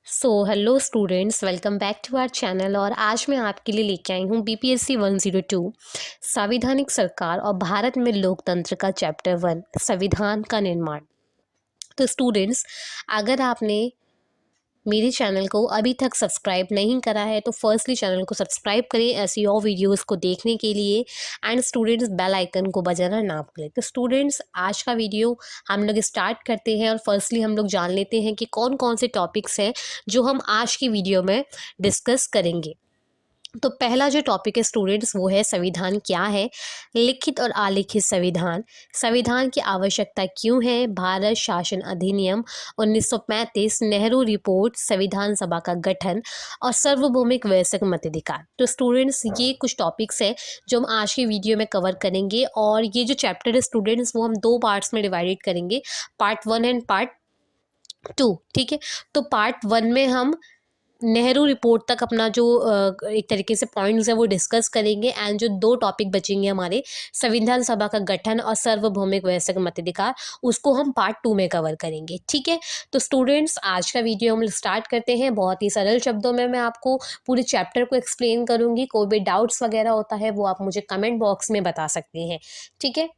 Hello students, welcome back to our channel. और आज मैं आपके लिए लेके आई हूँ बीपीएससी 102 संवैधानिक सरकार और भारत में लोकतंत्र का चैप्टर 1 संविधान का निर्माण। तो स्टूडेंट्स, अगर आपने मेरे चैनल को अभी तक सब्सक्राइब नहीं करा है तो फर्स्टली चैनल को सब्सक्राइब करें ऐसी और वीडियोस को देखने के लिए। एंड स्टूडेंट्स, बेल आइकन को बजाना ना भूलें। तो स्टूडेंट्स, आज का वीडियो हम लोग स्टार्ट करते हैं और फर्स्टली हम लोग जान लेते हैं कि कौन कौन से टॉपिक्स हैं जो हम आज की वीडियो में डिस्कस करेंगे। तो पहला जो टॉपिक है स्टूडेंट्स वो है संविधान क्या है, लिखित और अलिखित संविधान, संविधान की आवश्यकता क्यों है, भारत शासन अधिनियम 1935, नेहरू रिपोर्ट, संविधान सभा का गठन और सार्वभौमिक वयस्क मताधिकार। तो स्टूडेंट्स, ये कुछ टॉपिक्स हैं जो हम आज की वीडियो में कवर करेंगे। और ये जो चैप्टर है स्टूडेंट्स वो हम दो पार्ट्स में डिवाइडेड करेंगे, पार्ट 1 एंड पार्ट 2। ठीक है, तो पार्ट 1 में हम नेहरू रिपोर्ट तक अपना जो एक तरीके से पॉइंट्स है वो डिस्कस करेंगे। एंड जो दो टॉपिक बचेंगे हमारे, संविधान सभा का गठन और सार्वभौमिक वयस्क मताधिकार, उसको हम पार्ट 2 में कवर करेंगे। ठीक है, तो स्टूडेंट्स, आज का वीडियो हम स्टार्ट करते हैं। बहुत ही सरल शब्दों में मैं आपको पूरे चैप्टर को एक्सप्लेन करूंगी। कोई भी डाउट्स वगैरह होता है वो आप मुझे कमेंट बॉक्स में बता सकते हैं। ठीक है,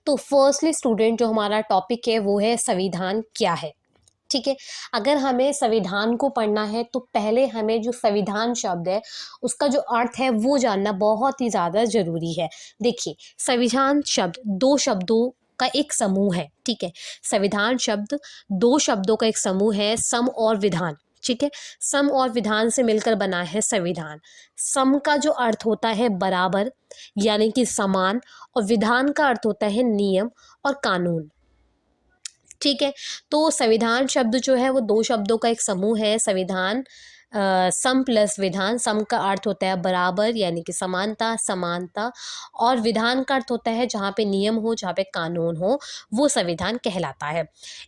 तो फर्स्टली स्टूडेंट, जो हमारा टॉपिक है वो है संविधान क्या है। ठीक है, अगर हमें संविधान को पढ़ना है तो पहले हमें जो संविधान शब्द है उसका जो अर्थ है वो जानना बहुत ही ज़्यादा ज़रूरी है। देखिए, संविधान शब्द दो शब्दों का एक समूह है। ठीक है, संविधान शब्द दो शब्दों का एक समूह है, सम और विधान। ठीक है, सम और विधान से मिलकर बना है संविधान। सम का जो अर्थ होता है बराबर, यानी कि समान, और विधान का अर्थ होता है नियम और कानून। ठीक है, तो संविधान शब्द जो है वो दो शब्दों का एक समूह है। संविधान सम प्लस विधान, सम का अर्थ होता है बराबर यानी कि समानता, समानता, और विधान का अर्थ होता है जहाँ पे नियम हो, जहाँ पे कानून हो, वो संविधान कहलाता है।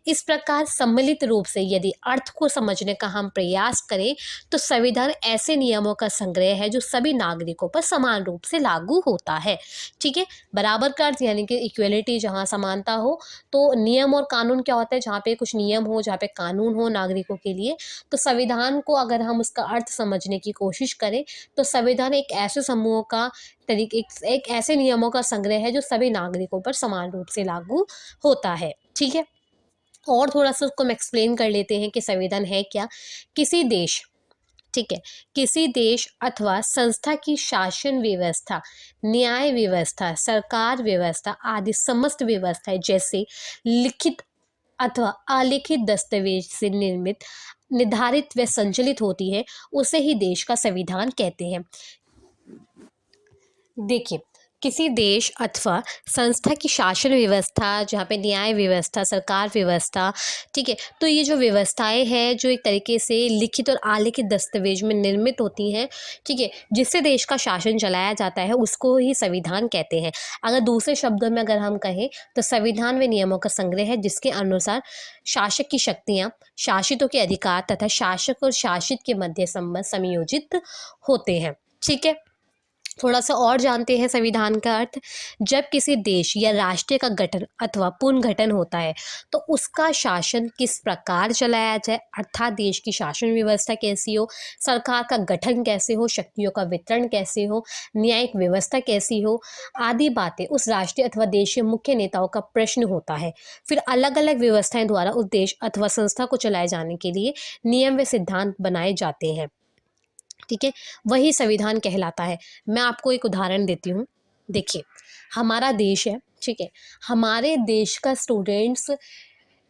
इस प्रकार सम्मिलित रूप से यदि अर्थ को समझने का हम प्रयास करें तो संविधान ऐसे नियमों का संग्रह है जो सभी नागरिकों पर समान रूप से लागू होता है। ठीक है, बराबर का अर्थ यानी कि इक्वलिटी, जहाँ समानता हो। तो नियम और कानून क्या होता है, जहाँ पे कुछ नियम हो, जहाँ पे कानून हो नागरिकों के लिए। तो संविधान को अगर हम उसका अर्थ समझने की कोशिश करें तो संविधान एक ऐसे समूह का एक ऐसे नियमों का संग्रह है जो सभी नागरिकों पर समान रूप से लागू होता है। ठीक है, और थोड़ा सा उसको हम एक्सप्लेन कर लेते हैं कि संविधान है क्या। किसी देश, ठीक है, किसी देश अथवा संस्था की शासन व्यवस्था, न्याय व्यवस्था, सरकार व्यवस्था आदि समस्त व्यवस्थाएं जैसे लिखित अथवा अलिखित दस्तावेज से निर्मित, निर्धारित व संचालित होती है, उसे ही देश का संविधान कहते हैं। देखिए, किसी देश अथवा संस्था की शासन व्यवस्था, जहाँ पे न्याय व्यवस्था, सरकार व्यवस्था, ठीक है, तो ये जो व्यवस्थाएं हैं जो एक तरीके से लिखित और अलिखित दस्तावेज में निर्मित होती हैं, ठीक है, जिससे देश का शासन चलाया जाता है, उसको ही संविधान कहते हैं। अगर दूसरे शब्दों में अगर हम कहें तो संविधान व नियमों का संग्रह है जिसके अनुसार शासक की शक्तियाँ, शासितों के अधिकार तथा शासक और शासित के मध्य संबंध समयोजित होते हैं। ठीक है, थोड़ा सा और जानते हैं संविधान का अर्थ। जब किसी देश या राष्ट्र का गठन अथवा पुनर्गठन होता है तो उसका शासन किस प्रकार चलाया जाए, अर्थात देश की शासन व्यवस्था कैसी हो, सरकार का गठन कैसे हो, शक्तियों का वितरण कैसे हो, न्यायिक व्यवस्था कैसी हो, आदि बातें उस राष्ट्रीय अथवा देश के मुख्य नेताओं का प्रश्न होता है। फिर अलग अलग व्यवस्थाएं द्वारा उस देश अथवा संस्था को चलाए जाने के लिए नियम व सिद्धांत बनाए जाते हैं। ठीक है, वही संविधान कहलाता है। मैं आपको एक उदाहरण देती हूँ। देखिए, हमारा देश है, ठीक है, हमारे देश का स्टूडेंट्स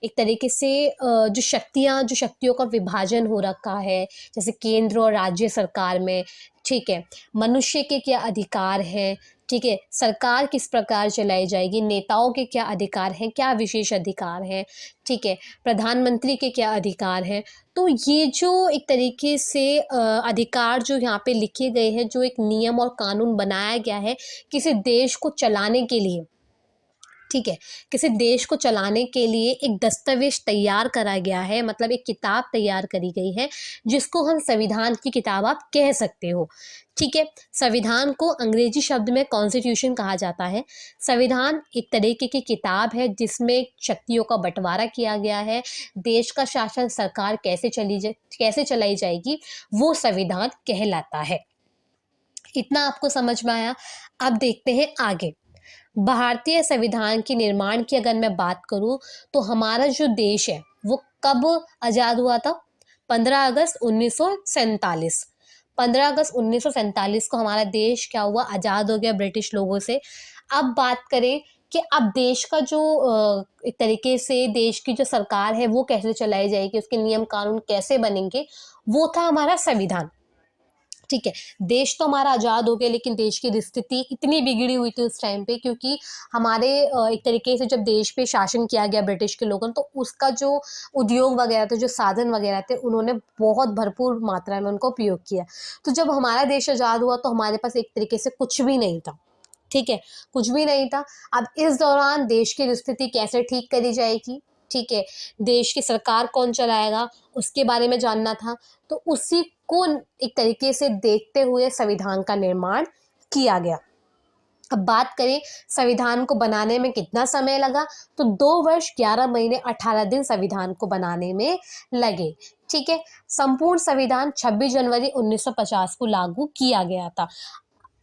एक तरीके से जो शक्तियों का विभाजन हो रखा है, जैसे केंद्र और राज्य सरकार में। ठीक है, मनुष्य के क्या अधिकार हैं, ठीक है, सरकार किस प्रकार चलाई जाएगी, नेताओं के क्या अधिकार हैं, क्या विशेष अधिकार हैं, ठीक है, प्रधानमंत्री के क्या अधिकार हैं। तो ये जो एक तरीके से अधिकार जो यहाँ पे लिखे गए हैं, जो एक नियम और कानून बनाया गया है किसी देश को चलाने के लिए, ठीक है। किसी देश को चलाने के लिए एक दस्तावेज तैयार करा गया है, मतलब एक किताब तैयार करी गई है, जिसको हम संविधान की किताब आप कह सकते हो। ठीक है। संविधान को अंग्रेजी शब्द में कॉन्स्टिट्यूशन कहा जाता है। संविधान एक तरीके की किताब है जिसमें शक्तियों का बंटवारा किया गया है। देश का शासन सरकार कैसे चलाई जाएगी, वो संविधान कहलाता है। इतना आपको समझ में आया। अब देखते हैं आगे। भारतीय संविधान के निर्माण की अगर मैं बात करूं तो हमारा जो देश है वो कब आज़ाद हुआ था? 15 अगस्त 1947। 15 अगस्त 1947 को हमारा देश क्या हुआ? आज़ाद हो गया ब्रिटिश लोगों से। अब बात करें कि अब देश का जो एक तरीके से देश की जो सरकार है वो कैसे चलाई जाएगी, उसके नियम कानून कैसे बनेंगे, वो था हमारा संविधान। ठीक है। देश तो हमारा आज़ाद हो गया, लेकिन देश की स्थिति इतनी बिगड़ी हुई थी उस टाइम पे, क्योंकि हमारे एक तरीके से जब देश पे शासन किया गया ब्रिटिश के लोगों, तो उसका जो उद्योग वगैरह थे, जो साधन वगैरह थे, उन्होंने बहुत भरपूर मात्रा में उनको उपयोग किया। तो जब हमारा देश आज़ाद हुआ तो हमारे पास एक तरीके से कुछ भी नहीं था। ठीक है, कुछ भी नहीं था। अब इस दौरान देश की स्थिति कैसे ठीक करी जाएगी, ठीक है, देश की सरकार कौन चलाएगा, उसके बारे में जानना था। तो उसी को एक तरीके से देखते हुए संविधान का निर्माण किया गया। अब बात करें संविधान को बनाने में कितना समय लगा, तो 2 वर्ष 11 महीने 18 दिन संविधान को बनाने में लगे। ठीक है। संपूर्ण संविधान 26 जनवरी 1950 को लागू किया गया था।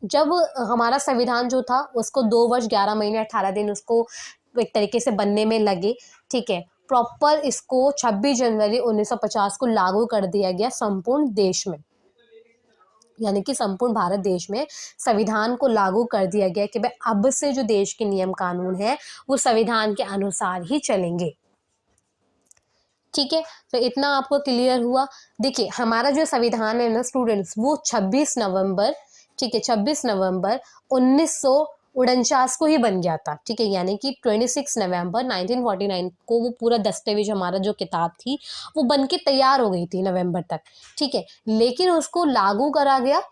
जब हमारा संविधान जो था उसको 2 वर्ष 11 महीने 18 दिन उसको एक तरीके से बनने में लगे। ठीक है। प्रॉपर इसको 26 जनवरी 1950 को लागू कर दिया गया संपूर्ण देश में, यानी कि संपूर्ण भारत देश में संविधान को लागू कर दिया गया कि भाई अब से जो देश के नियम कानून है वो संविधान के अनुसार ही चलेंगे। ठीक है। तो इतना आपको क्लियर हुआ। देखिए हमारा जो संविधान है ना स्टूडेंट्स, वो 26 नवंबर, ठीक है, 26 नवंबर 1949 को ही बन गया था। ठीक है, यानी कि 26 नवंबर 1949 को वो पूरा दस्तावेज, हमारा जो किताब थी, वो बन के तैयार हो गई थी नवंबर तक। ठीक है, लेकिन उसको लागू करा गया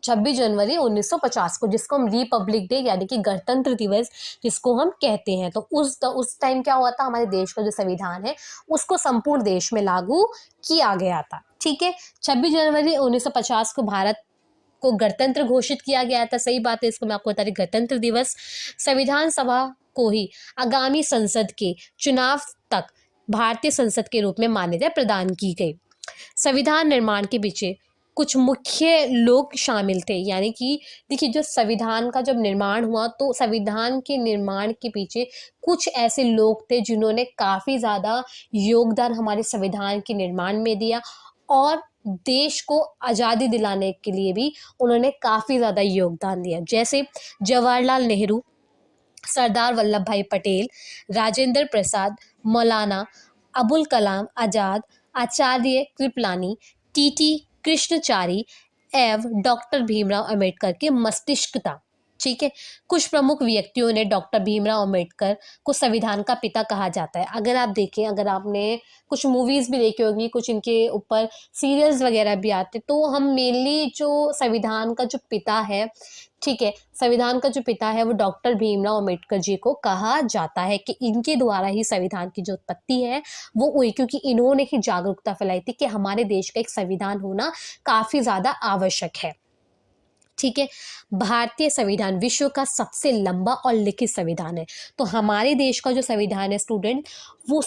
26 जनवरी 1950 को, जिसको हम रिपब्लिक डे यानी कि गणतंत्र दिवस जिसको हम कहते हैं। तो उस टाइम क्या हुआ था, हमारे देश का जो संविधान है उसको संपूर्ण देश में लागू किया गया था। ठीक है, 26 जनवरी 1950 को भारत को गणतंत्र घोषित किया गया था। सही बात है, इसको मैं आपको बता रही, गणतंत्र दिवस। संविधान सभा को ही आगामी संसद के चुनाव तक भारतीय संसद के रूप में मान्यता प्रदान की गई। संविधान निर्माण के पीछे कुछ मुख्य लोग शामिल थे, यानी कि देखिए जो संविधान का जब निर्माण हुआ तो संविधान के निर्माण के पीछे कुछ ऐसे लोग थे जिन्होंने काफ़ी ज़्यादा योगदान हमारे संविधान के निर्माण में दिया, और देश को आज़ादी दिलाने के लिए भी उन्होंने काफ़ी ज़्यादा योगदान दिया। जैसे जवाहरलाल नेहरू, सरदार वल्लभ भाई पटेल, राजेंद्र प्रसाद, मौलाना अबुल कलाम आज़ाद, आचार्य कृपलानी, टीटी कृष्णचारी एवं डॉक्टर भीमराव अंबेडकर के मस्तिष्क था। ठीक है, कुछ प्रमुख व्यक्तियों ने डॉक्टर भीमराव अंबेडकर को संविधान का पिता कहा जाता है। अगर आप देखें, अगर आपने कुछ मूवीज़ भी देखी होगी, कुछ इनके ऊपर सीरियल्स वगैरह भी आते, तो हम मेनली जो संविधान का जो पिता है, ठीक है, संविधान का जो पिता है वो डॉक्टर भीमराव अंबेडकर जी को कहा जाता है कि इनके द्वारा ही संविधान की जो उत्पत्ति है वो हुई, क्योंकि इन्होंने ही जागरूकता फैलाई थी कि हमारे देश का एक संविधान होना काफ़ी ज़्यादा आवश्यक है। ठीक है, भारतीय संविधान विश्व का सबसे लंबा और लिखित संविधान है। तो हमारे देश का जो संविधान है स्टूडेंट, वो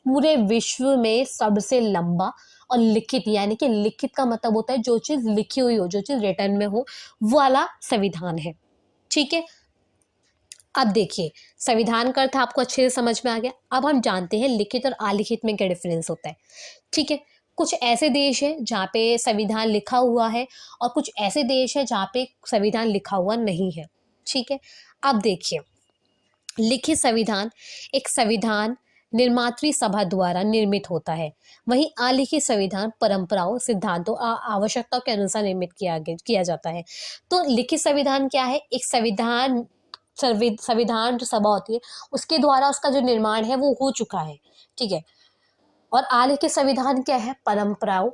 पूरे विश्व में सबसे लंबा और लिखित, यानी कि लिखित का मतलब होता है जो चीज़ लिखी हुई हो, जो चीज़ रिटर्न में हो, वो वाला संविधान है। ठीक है, अब देखिए संविधान का अर्थ आपको अच्छे से समझ में आ गया। अब हम जानते हैं लिखित और अलिखित में क्या डिफरेंस होता है। ठीक है, कुछ ऐसे देश हैं जहाँ पे संविधान लिखा हुआ है और कुछ ऐसे देश हैं जहाँ पे संविधान लिखा हुआ नहीं है। ठीक है, अब देखिए लिखित संविधान एक संविधान निर्मात्री सभा द्वारा निर्मित होता है, वहीं अलिखित संविधान परंपराओं, सिद्धांतों और आवश्यकताओं के अनुसार निर्मित किया जाता है। तो लिखित संविधान क्या है? एक संविधान जो सभा होती है उसके द्वारा उसका जो निर्माण है वो हो चुका है। ठीक है, और अलिखित संविधान क्या है? परंपराओं,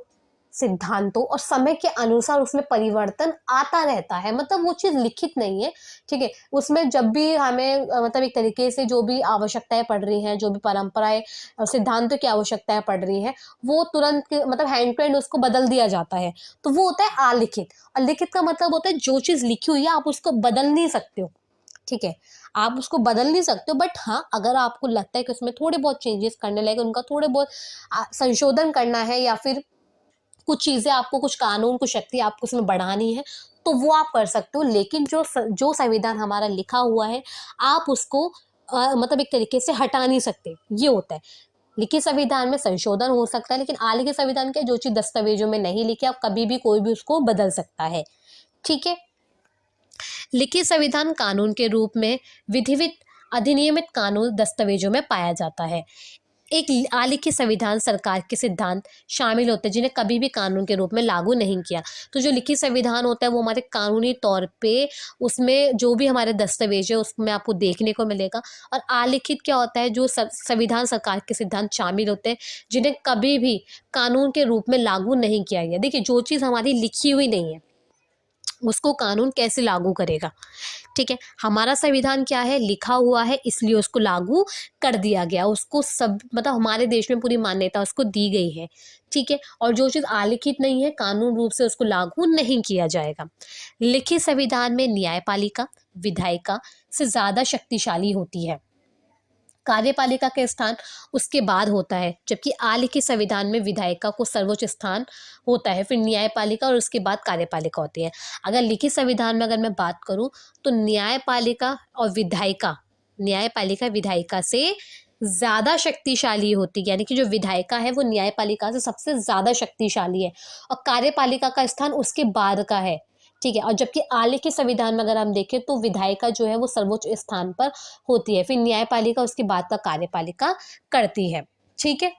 सिद्धांतों और समय के अनुसार उसमें परिवर्तन आता रहता है, मतलब वो चीज़ लिखित नहीं है, ठीक है। उसमें जब भी हमें मतलब एक तरीके से जो भी आवश्यकताएं पड़ रही हैं, जो भी परंपराएं और सिद्धांतों की आवश्यकताएं पड़ रही हैं, वो तुरंत मतलब हैंड टू हैंड उसको बदल दिया जाता है। तो वो होता है आलिखित। और लिखित का मतलब होता है जो चीज़ लिखी हुई है आप उसको बदल नहीं सकते हो, ठीक है। आप उसको बदल नहीं सकते हो, बट हाँ, अगर आपको लगता है कि उसमें थोड़े बहुत चेंजेस करने लगे, उनका थोड़े बहुत संशोधन करना है, या फिर कुछ चीज़ें आपको, कुछ कानून, कुछ शक्ति आपको उसमें बढ़ानी है, तो वो आप कर सकते हो। लेकिन जो संविधान हमारा लिखा हुआ है, आप उसको मतलब एक तरीके से हटा नहीं सकते, ये होता है। लिखित संविधान में संशोधन हो सकता है, लेकिन आलिखित संविधान के जो चीज़ दस्तावेजों में नहीं लिखी, आप कभी भी कोई भी उसको बदल सकता है, ठीक है। लिखित संविधान कानून के रूप में विधिवत अधिनियमित कानून दस्तावेजों में पाया जाता है। एक आलिखित संविधान सरकार के सिद्धांत शामिल होते हैं जिन्हें कभी भी कानून के रूप में लागू नहीं किया। तो जो लिखित संविधान होता है वो हमारे कानूनी तौर पे, उसमें जो भी हमारे दस्तावेज है उसमें आपको देखने को मिलेगा। और आलिखित क्या होता है, जो संविधान सरकार के सिद्धांत शामिल होते हैं जिन्हें कभी भी कानून के रूप में लागू नहीं किया गया। देखिए, जो चीज़ हमारी लिखी हुई नहीं है उसको कानून कैसे लागू करेगा, ठीक है। हमारा संविधान क्या है, लिखा हुआ है, इसलिए उसको लागू कर दिया गया, उसको सब मतलब हमारे देश में पूरी मान्यता उसको दी गई है, ठीक है। और जो चीज़ आलिखित नहीं है, कानून रूप से उसको लागू नहीं किया जाएगा। लिखित संविधान में न्यायपालिका विधायिका से ज़्यादा शक्तिशाली होती है, कार्यपालिका का स्थान उसके बाद होता है, जबकि आलिखित संविधान में विधायिका को सर्वोच्च स्थान होता है, फिर न्यायपालिका और उसके बाद कार्यपालिका होती है। अगर लिखित संविधान में अगर मैं बात करूं तो न्यायपालिका और विधायिका, न्यायपालिका विधायिका से ज़्यादा शक्तिशाली होती है, यानी कि जो विधायिका है वो न्यायपालिका से सबसे ज़्यादा शक्तिशाली है, और कार्यपालिका का स्थान उसके बाद का है, ठीक है। और जबकि आलिखित संविधान में अगर हम देखें तो विधायिका जो है वो सर्वोच्च स्थान पर होती है, फिर न्यायपालिका उसके बाद का कार्यपालिका करती है, ठीक है।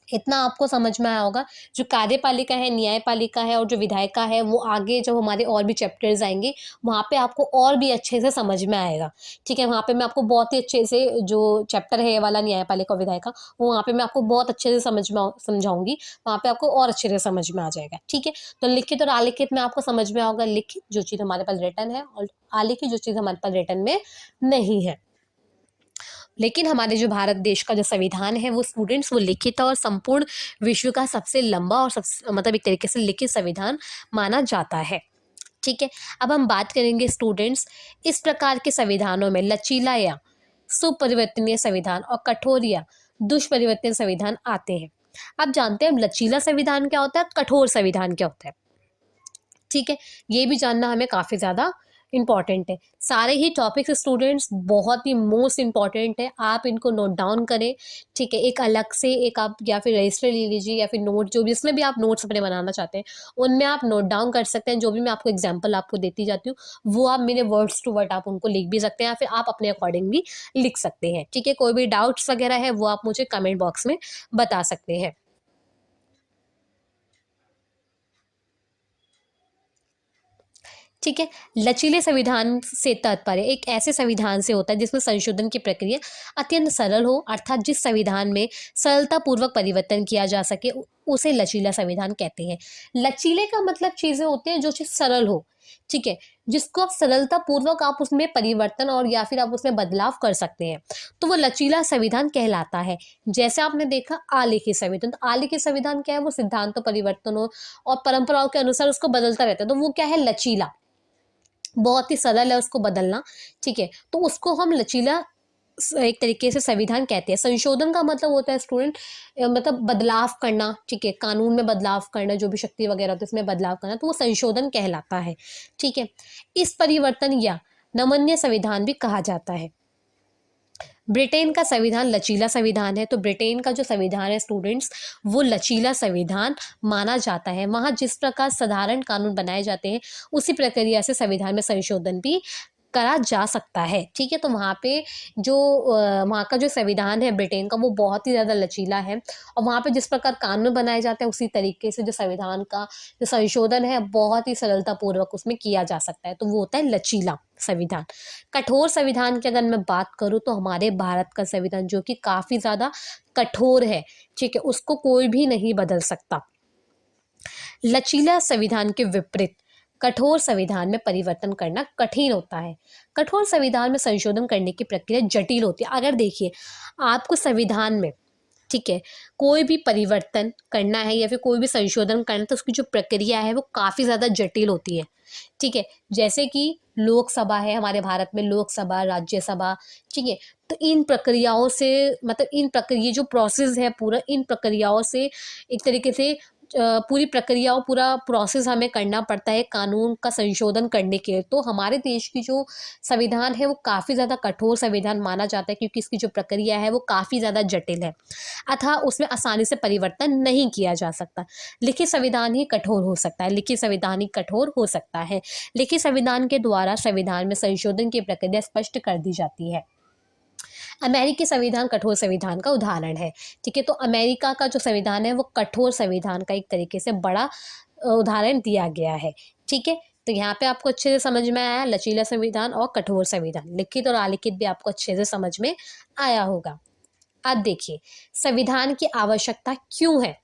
इतना आपको समझ में आया होगा। जो कार्यपालिका है, न्यायपालिका है और जो विधायिका है, वो आगे जब हमारे और भी चैप्टर्स आएंगे वहाँ पे आपको और भी अच्छे से समझ में आएगा, ठीक है। वहाँ पे मैं आपको बहुत ही अच्छे से, जो चैप्टर है ये वाला न्यायपालिका और विधायिका, वो वहाँ पे मैं आपको बहुत अच्छे से समझाऊंगी, वहाँ पे आपको और अच्छे से समझ में आ जाएगा, ठीक है। तो लिखित और आलिखित में आपको समझ में आएगा, लिखित जो चीज़ हमारे पास रिटन है और आलिखित जो चीज़ हमारे पास रिटन में नहीं है। लेकिन हमारे जो भारत देश का जो संविधान है वो स्टूडेंट्स, वो लिखित और संपूर्ण विश्व का सबसे लंबा और सबसे मतलब एक तरीके से लिखित संविधान माना जाता है, ठीक है। अब हम बात करेंगे स्टूडेंट्स, इस प्रकार के संविधानों में लचीला या सुपरिवर्तनीय संविधान और कठोर या दुष्परिवर्तनीय संविधान आते हैं। आप जानते हैं लचीला संविधान क्या होता है, कठोर संविधान क्या होता है, ठीक है। ये भी जानना हमें काफ़ी ज़्यादा इम्पॉर्टेंट है। सारे ही टॉपिक्स स्टूडेंट्स बहुत ही मोस्ट इम्पॉर्टेंट है, आप इनको नोट डाउन करें, ठीक है। एक अलग से एक आप या फिर रजिस्टर ले लीजिए, या फिर नोट, जो भी इसमें भी आप नोट्स अपने बनाना चाहते हैं उनमें आप नोट डाउन कर सकते हैं। जो भी मैं आपको एग्जाम्पल आपको देती जाती हूँ वो आप मेरे वर्ड्स टू वर्ड आप उनको लिख भी सकते हैं, या फिर आप अपने अकॉर्डिंग भी लिख सकते हैं, ठीक है। कोई भी डाउट्स वगैरह है वो आप मुझे कमेंट बॉक्स में बता सकते हैं। ठीक है। लचीले संविधान से तात्पर्य एक ऐसे संविधान से होता है जिसमें संशोधन की प्रक्रिया अत्यंत सरल हो, अर्थात जिस संविधान में सरलता पूर्वक परिवर्तन किया जा सके उसे लचीला संविधान कहते हैं। लचीले का मतलब चीजें होती हैं जो चीज सरल हो, ठीक है, जिसको आप सरलता पूर्वक आप उसमें परिवर्तन और या फिर आप उसमें बदलाव कर सकते हैं, तो वो लचीला संविधान कहलाता है। जैसे आपने देखा आलेखित संविधान, तो आलेखित संविधान क्या है, वो सिद्धांतों, परिवर्तनों और परंपराओं के अनुसार उसको बदलता रहता है, तो वो क्या है, लचीला, बहुत ही सरल है उसको बदलना, ठीक है। तो उसको हम लचीला एक तरीके से संविधान कहते हैं। संशोधन का मतलब होता है स्टूडेंट, मतलब बदलाव करना, ठीक है, कानून में बदलाव करना, जो भी शक्ति वगैरह होती है उसमें बदलाव करना, तो वो संशोधन कहलाता है, ठीक है। इस परिवर्तन या नमनीय संविधान भी कहा जाता है। ब्रिटेन का संविधान लचीला संविधान है, तो ब्रिटेन का जो संविधान है स्टूडेंट्स, वो लचीला संविधान माना जाता है। वहाँ जिस प्रकार साधारण कानून बनाए जाते हैं उसी प्रक्रिया से संविधान में संशोधन भी करा जा सकता है, ठीक है। तो वहाँ पे जो वहाँ का जो संविधान है ब्रिटेन का, वो बहुत ही ज़्यादा लचीला है, और वहाँ पे जिस प्रकार कानून बनाए जाते हैं उसी तरीके से जो संविधान का जो संशोधन है बहुत ही सरलतापूर्वक उसमें किया जा सकता है, तो वो होता है लचीला संविधान। कठोर संविधान की अगर मैं बात करूँ तो हमारे भारत का संविधान जो कि काफ़ी ज़्यादा कठोर है, ठीक है, उसको कोई भी नहीं बदल सकता। लचीला संविधान के विपरीत कठोर संविधान में परिवर्तन करना कठिन होता है। कठोर संविधान में संशोधन करने की प्रक्रिया जटिल होती है। अगर देखिए, आपको संविधान में, ठीक है, कोई भी परिवर्तन करना है या फिर कोई भी संशोधन करना है तो उसकी जो प्रक्रिया है वो काफ़ी ज़्यादा जटिल होती है। ठीक है, जैसे कि लोकसभा है हमारे भारत में, लोकसभा, राज्यसभा, ठीक है, तो इन प्रक्रियाओं से, मतलब इन प्रक्रिया जो प्रोसेस है पूरा, इन प्रक्रियाओं से एक तरीके से पूरी प्रक्रियाओं, पूरा प्रोसेस हमें करना पड़ता है कानून का संशोधन करने के लिए। तो हमारे देश की जो संविधान है वो काफ़ी ज़्यादा कठोर संविधान माना जाता है, क्योंकि इसकी जो प्रक्रिया है वो काफ़ी ज़्यादा जटिल है, अतः उसमें आसानी से परिवर्तन नहीं किया जा सकता। लिखित संविधान ही कठोर हो सकता है, लिखित संविधान ही कठोर हो सकता है। लिखित संविधान के द्वारा संविधान में संशोधन की प्रक्रिया स्पष्ट कर दी जाती है। अमेरिकी संविधान कठोर संविधान का उदाहरण है। ठीक है, तो अमेरिका का जो संविधान है वो कठोर संविधान का एक तरीके से बड़ा उदाहरण दिया गया है। ठीक है, तो यहाँ पे आपको अच्छे से समझ में आया लचीला संविधान और कठोर संविधान, लिखित और अलिखित भी आपको अच्छे से समझ में आया होगा। अब देखिए, संविधान की आवश्यकता क्यों है।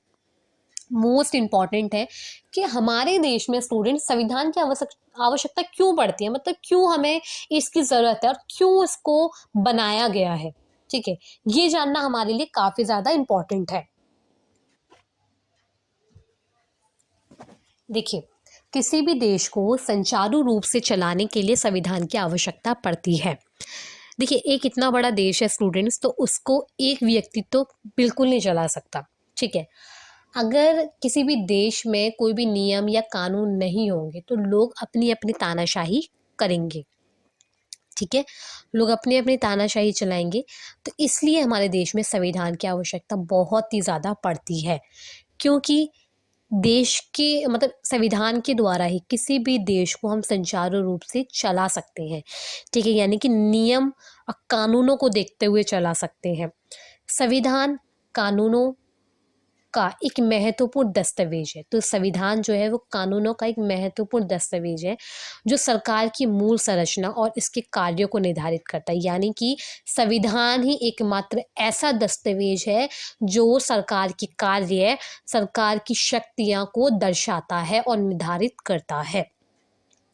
मोस्ट इम्पॉर्टेंट है कि हमारे देश में स्टूडेंट संविधान की आवश्यकता क्यों पड़ती है, मतलब क्यों हमें इसकी ज़रूरत है और क्यों इसको बनाया गया है। ठीक है, ये जानना हमारे लिए काफ़ी ज़्यादा इम्पॉर्टेंट है। देखिए, किसी भी देश को सुचारू रूप से चलाने के लिए संविधान की आवश्यकता पड़ती है। देखिए, एक इतना बड़ा देश है स्टूडेंट्स, तो उसको एक व्यक्ति तो बिल्कुल नहीं चला सकता। ठीक है, अगर किसी भी देश में कोई भी नियम या कानून नहीं होंगे तो लोग अपनी अपनी तानाशाही करेंगे। ठीक है, लोग अपनी अपनी तानाशाही चलाएंगे, तो इसलिए हमारे देश में संविधान की आवश्यकता बहुत ही ज़्यादा पड़ती है, क्योंकि देश के, मतलब संविधान के द्वारा ही किसी भी देश को हम सुचारू रूप से चला सकते हैं। ठीक है, यानी कि नियम और कानूनों को देखते हुए चला सकते हैं। संविधान कानूनों का एक महत्वपूर्ण दस्तावेज है। तो संविधान जो है वो कानूनों का एक महत्वपूर्ण दस्तावेज है, जो सरकार की मूल संरचना और इसके कार्यों को निर्धारित करता है। यानी कि संविधान ही एकमात्र ऐसा दस्तावेज है जो सरकार की कार्य, सरकार की शक्तियाँ को दर्शाता है और निर्धारित करता है,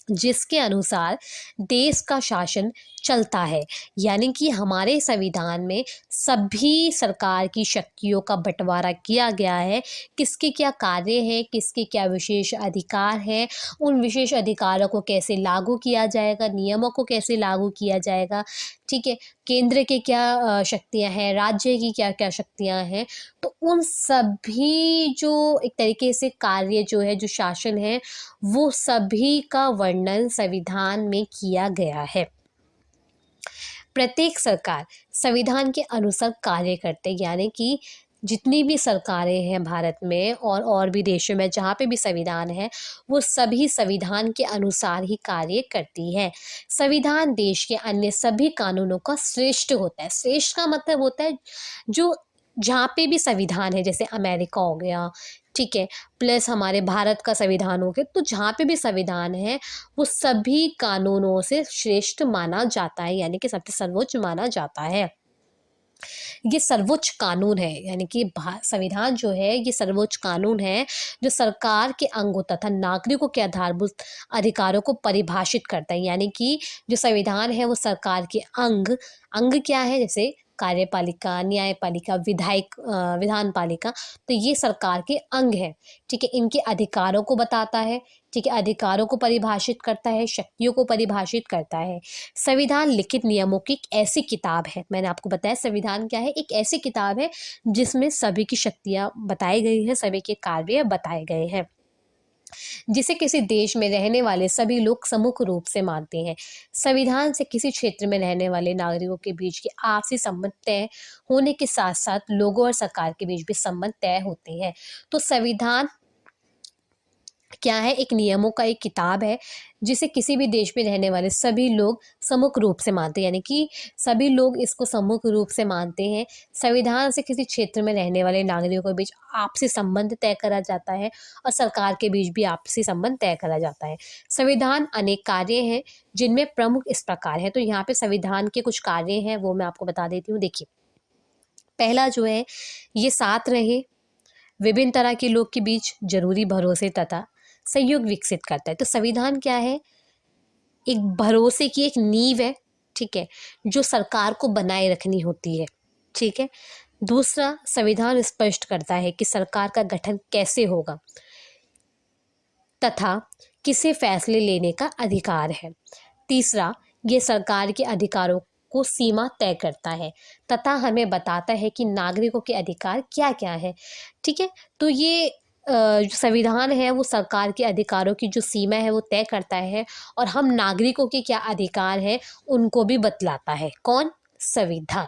जिसके अनुसार देश का शासन चलता है। यानी कि हमारे संविधान में सभी सरकार की शक्तियों का बंटवारा किया गया है, किसके क्या कार्य हैं, किसके क्या विशेष अधिकार हैं, उन विशेष अधिकारों को कैसे लागू किया जाएगा, नियमों को कैसे लागू किया जाएगा। ठीक है, केंद्र के क्या शक्तियाँ हैं, राज्य की क्या क्या शक्तियाँ हैं, तो उन सभी जो एक तरीके से कार्य जो है, जो शासन है, वो सभी का वर्णन संविधान में किया गया है। प्रत्येक सरकार संविधान के अनुसार कार्य करते, यानी कि जितनी भी सरकारें हैं भारत में और भी देशों में जहाँ पे भी संविधान है, वो सभी संविधान के अनुसार ही कार्य करती है। संविधान देश के अन्य सभी कानूनों का श्रेष्ठ होता है। श्रेष्ठ का मतलब होता है जो, जहाँ पे भी संविधान है, जैसे अमेरिका हो गया, ठीक है, प्लस हमारे भारत का संविधान हो गया, तो जहाँ पे भी संविधान है वो सभी कानूनों से श्रेष्ठ माना जाता है, यानी कि सबसे सर्वोच्च माना जाता है। ये सर्वोच्च कानून है, यानी कि संविधान जो है ये सर्वोच्च कानून है, जो सरकार के अंगों तथा नागरिकों के आधारभूत अधिकारों को परिभाषित करता है। यानी कि जो संविधान है वो सरकार के अंग, अंग क्या है, जैसे कार्यपालिका, न्यायपालिका, विधान पालिका, तो ये सरकार के अंग है। ठीक है, इनके अधिकारों को बताता है। ठीक है, अधिकारों को परिभाषित करता है, शक्तियों को परिभाषित करता है। संविधान लिखित नियमों की एक ऐसी किताब है, मैंने आपको बताया संविधान क्या है, एक ऐसी किताब है जिसमें सभी की शक्तियाँ बताई गई है, सभी के कार्य बताए गए हैं, जिसे किसी देश में रहने वाले सभी लोग प्रमुख रूप से मानते हैं। संविधान से किसी क्षेत्र में रहने वाले नागरिकों के बीच के आपसी संबंध तय होने के साथ साथ लोगों और सरकार के बीच भी संबंध तय होते हैं। तो संविधान क्या है, एक नियमों का एक किताब है, जिसे किसी भी देश में रहने वाले सभी लोग सम्मुख रूप से मानते हैं, यानी कि सभी लोग इसको सम्मुख रूप से मानते हैं। संविधान से किसी क्षेत्र में रहने वाले नागरिकों के बीच आपसी संबंध तय करा जाता है और सरकार के बीच भी आपसी संबंध तय करा जाता है। संविधान अनेक कार्य हैं, जिनमें प्रमुख इस प्रकार है। तो यहाँ पे संविधान के कुछ कार्य हैं, वो मैं आपको बता देती हूँ। देखिए, पहला जो है, ये साथ रहे, विभिन्न तरह के लोग के बीच जरूरी भरोसे तथा सहयोग विकसित करता है। तो संविधान क्या है? एक भरोसे की एक नींव है, ठीक है, जो सरकार को बनाए रखनी होती है, ठीक है। दूसरा, संविधान स्पष्ट करता है कि सरकार का गठन कैसे होगा तथा किसे फैसले लेने का अधिकार है। तीसरा, ये सरकार के अधिकारों को सीमा तय करता है तथा हमें बताता है कि नागरिकों के अधिकार क्या क्या है, ठीक है। तो ये जो संविधान है वो सरकार के अधिकारों की जो सीमा है वो तय करता है और हम नागरिकों के क्या अधिकार है उनको भी बतलाता है। कौन? संविधान,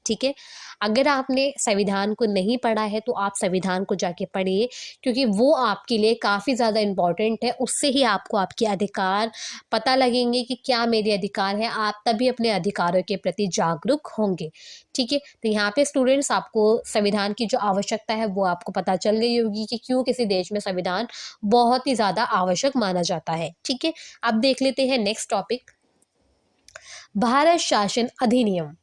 ठीक है। अगर आपने संविधान को नहीं पढ़ा है तो आप संविधान को जाके पढ़िए, क्योंकि वो आपके लिए काफ़ी ज़्यादा इम्पोर्टेंट है। उससे ही आपको आपके अधिकार पता लगेंगे कि क्या मेरे अधिकार है, आप तभी अपने अधिकारों के प्रति जागरूक होंगे, ठीक है। तो यहाँ पे स्टूडेंट्स आपको संविधान की जो आवश्यकता है वो आपको पता चल गई होगी कि क्यों किसी देश में संविधान बहुत ही ज़्यादा आवश्यक माना जाता है, ठीक है। अब देख लेते हैं नेक्स्ट टॉपिक, भारत शासन अधिनियम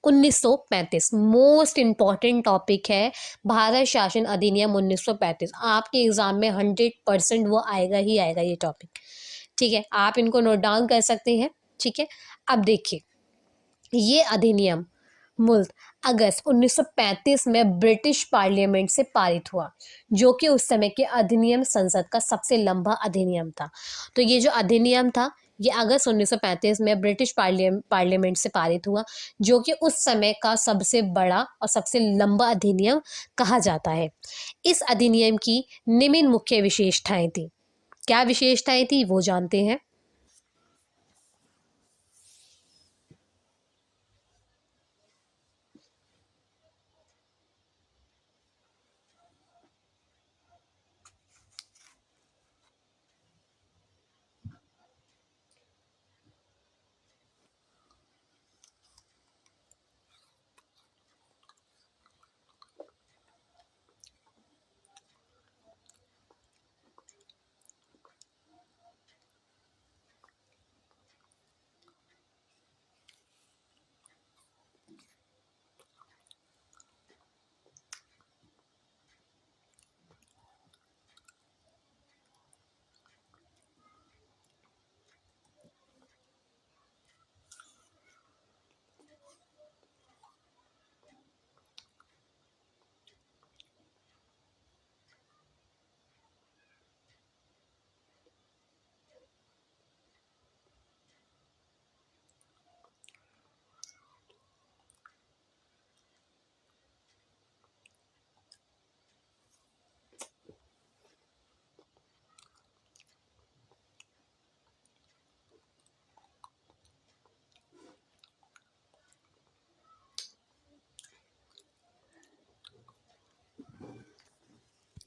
1935। मोस्ट इम्पॉर्टेंट टॉपिक है भारत शासन अधिनियम 1935। आपके एग्जाम में 100% वो आएगा ही आएगा ये टॉपिक, ठीक है। आप इनको नोट डाउन कर सकते हैं, ठीक है। अब देखिए, ये अधिनियम मुल्क अगस्त 1935 में ब्रिटिश पार्लियामेंट से पारित हुआ, जो कि उस समय के अधिनियम संसद का सबसे लंबा अधिनियम था। तो ये जो अधिनियम था ये अगस्त 1935 में ब्रिटिश पार्लियामेंट से पारित हुआ, जो कि उस समय का सबसे बड़ा और सबसे लंबा अधिनियम कहा जाता है। इस अधिनियम की निम्न मुख्य विशेषताएं थी। क्या विशेषताएं थी वो जानते हैं।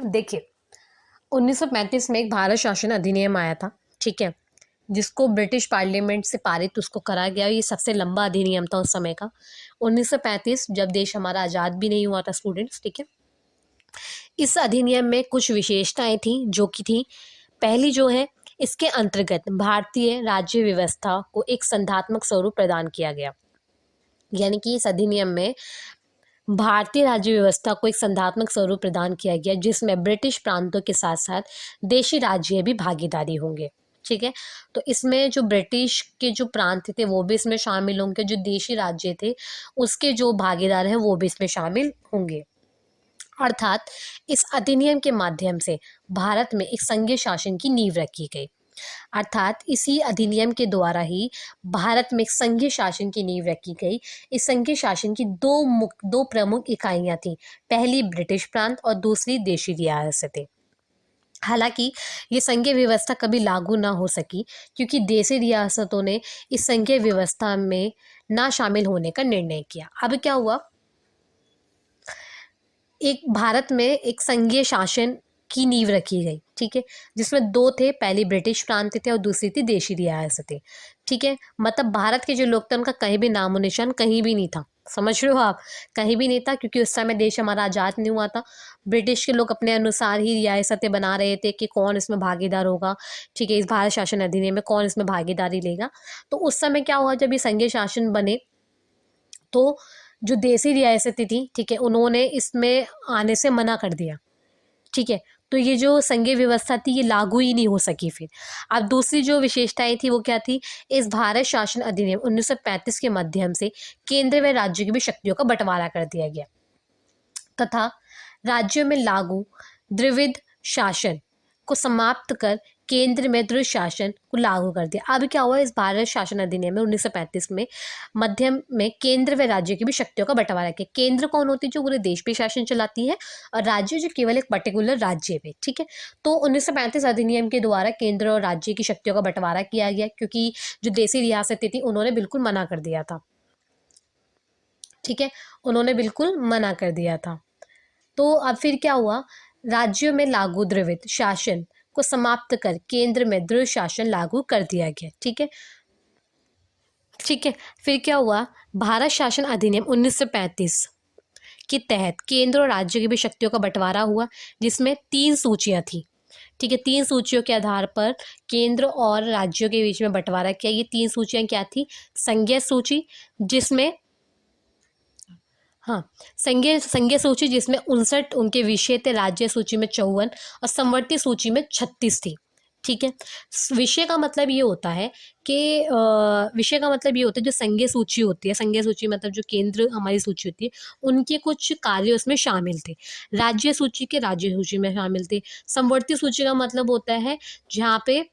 देखिए, 1935 में एक भारत शासन अधिनियम आया था, ठीक है, जिसको ब्रिटिश पार्लियामेंट से पारित उसको करा गया। ये सबसे लंबा अधिनियम था उस समय का। 1935 जब देश हमारा आज़ाद भी नहीं हुआ था स्टूडेंट्स, ठीक है। इस अधिनियम में कुछ विशेषताएं थी जो कि थी, पहली जो है, इसके अंतर्गत भारतीय राज्य व्यवस्था को एक संधात्मक स्वरूप प्रदान किया गया। यानी कि इस अधिनियम में भारतीय राज्य व्यवस्था को एक संधात्मक स्वरूप प्रदान किया गया, जिसमें ब्रिटिश प्रांतों के साथ साथ देशी राज्य भी भागीदारी होंगे, ठीक है। तो इसमें जो ब्रिटिश के जो प्रांत थे वो भी इसमें शामिल होंगे, जो देशी राज्य थे उसके जो भागीदार हैं वो भी इसमें शामिल होंगे। अर्थात इस अधिनियम के माध्यम से भारत में एक संघीय शासन की नींव रखी गई। अर्थात इसी अधिनियम के द्वारा ही भारत में एक संघीय शासन की नींव रखी गई। इस संघीय शासन की दो प्रमुख इकाइयां थीं, पहली ब्रिटिश प्रांत और दूसरी देशी रियासतें। हालांकि ये संघीय व्यवस्था कभी लागू ना हो सकी, क्योंकि देशी रियासतों ने इस संघीय व्यवस्था में ना शामिल होने का निर्णय किया। अब क्या हुआ, एक भारत में एक संघीय शासन की नींव रखी गई, ठीक है, जिसमें दो थे, पहली ब्रिटिश प्रांत थे और दूसरी थी देशी रियासतें, ठीक है। मतलब भारत के जो लोग थे उनका कहीं भी नामो निशान कहीं भी नहीं था, समझ रहे हो आप, कहीं भी नहीं था, क्योंकि उस समय देश हमारा आज़ाद नहीं हुआ था। ब्रिटिश के लोग अपने अनुसार ही रियासतें बना रहे थे कि कौन इसमें भागीदार होगा, ठीक है, इस भारत शासन अधिनियम में कौन इसमें भागीदारी लेगा। तो उस समय क्या हुआ, जब ये संघीय शासन बने तो जो देसी रियासतें थी, ठीक है, उन्होंने इसमें आने से मना कर दिया, ठीक है। तो ये जो संघीय व्यवस्था थी ये लागू ही नहीं हो सकी फिर। अब दूसरी जो विशेषताएं थी वो क्या थी, इस भारत शासन अधिनियम 1935 के माध्यम से केंद्र व राज्यों की भी शक्तियों का बंटवारा कर दिया गया तथा राज्यों में लागू द्विविध शासन को समाप्त कर केंद्र में दृढ़ शासन को लागू कर दिया। अब क्या हुआ, इस भारत शासन अधिनियम में 1935 में मध्यम में केंद्र व राज्यों की भी शक्तियों का बंटवारा किया। केंद्र कौन होती है, जो पूरे देश पे शासन चलाती है, और राज्य जो केवल एक पर्टिकुलर राज्य पे, ठीक है। तो 1935 अधिनियम के द्वारा केंद्र और राज्य की शक्तियों का बंटवारा किया गया, क्योंकि जो देसी रियासतें थी उन्होंने बिल्कुल मना कर दिया था, ठीक है, उन्होंने बिल्कुल मना कर दिया था। तो अब फिर क्या हुआ, राज्यों में लागू द्विविध शासन को समाप्त कर केंद्र में दृढ़ शासन लागू कर दिया गया, ठीक है, ठीक है। फिर क्या हुआ, भारत शासन अधिनियम 1935 के तहत केंद्र और राज्यों की भी शक्तियों का बंटवारा हुआ, जिसमें 3 सूचियां थी, ठीक है। 3 सूचियों के आधार पर केंद्र और राज्यों के बीच में बंटवारा किया। ये 3 सूचियां क्या थी, संघीय सूची जिसमें हाँ, संघीय सूची जिसमें 59 उनके विषय थे, राज्य सूची में 54 और समवर्ती सूची में 36 थी, ठीक है। विषय का मतलब ये होता है कि विषय का मतलब ये होता है, जो संघीय सूची होती है, संघीय सूची मतलब जो केंद्र हमारी सूची होती है, उनके कुछ कार्य उसमें शामिल थे। राज्य सूची के राज्य सूची में शामिल थे। समवर्ती सूची का मतलब होता है जहाँ पे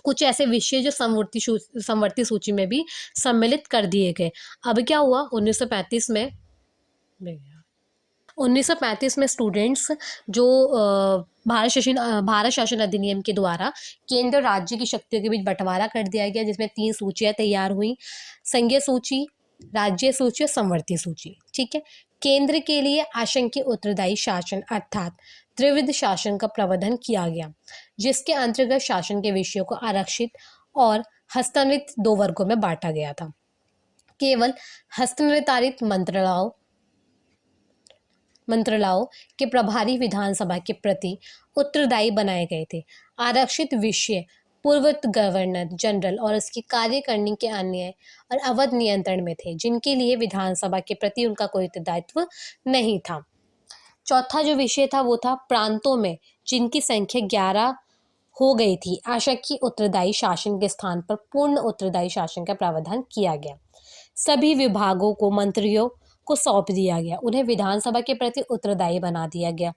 कुछ ऐसे विषय जो समवर्ती सूची में भी सम्मिलित कर दिए गए। अब क्या हुआ, 1935 में स्टूडेंट्स जो भारत शासन अधिनियम के द्वारा केंद्र और राज्य की शक्तियों के बीच बंटवारा कर दिया गया, जिसमें 3 सूचियां तैयार हुई, संघीय सूची, राज्य सूची और समवर्ती सूची, ठीक है। केंद्र के लिए आशंकीय उत्तरदायी शासन अर्थात त्रिविध शासन का प्रावधान किया गया, जिसके अंतर्गत शासन के विषयों को आरक्षित और हस्तांतरित 2 वर्गों में बांटा गया था। केवल हस्तांतरित मंत्रालयों के प्रभारी विधानसभा के प्रति उत्तरदायी बनाए गए थे। आरक्षित विषय पूर्वत गवर्नर जनरल और उसकी कार्यकारिणी के अन्य और अवध नियंत्रण में थे, जिनके लिए विधानसभा के प्रति उनका कोई उत्तरदायित्व नहीं था। चौथा जो विषय था वो था प्रांतों में जिनकी संख्या 11 हो गई थी, आशंकीय उत्तरदायी शासन के स्थान पर पूर्ण उत्तरदायी शासन का प्रावधान किया गया। सभी विभागों को मंत्रियों को सौंप दिया गया, उन्हें विधानसभा के प्रति उत्तरदायी बना दिया गया।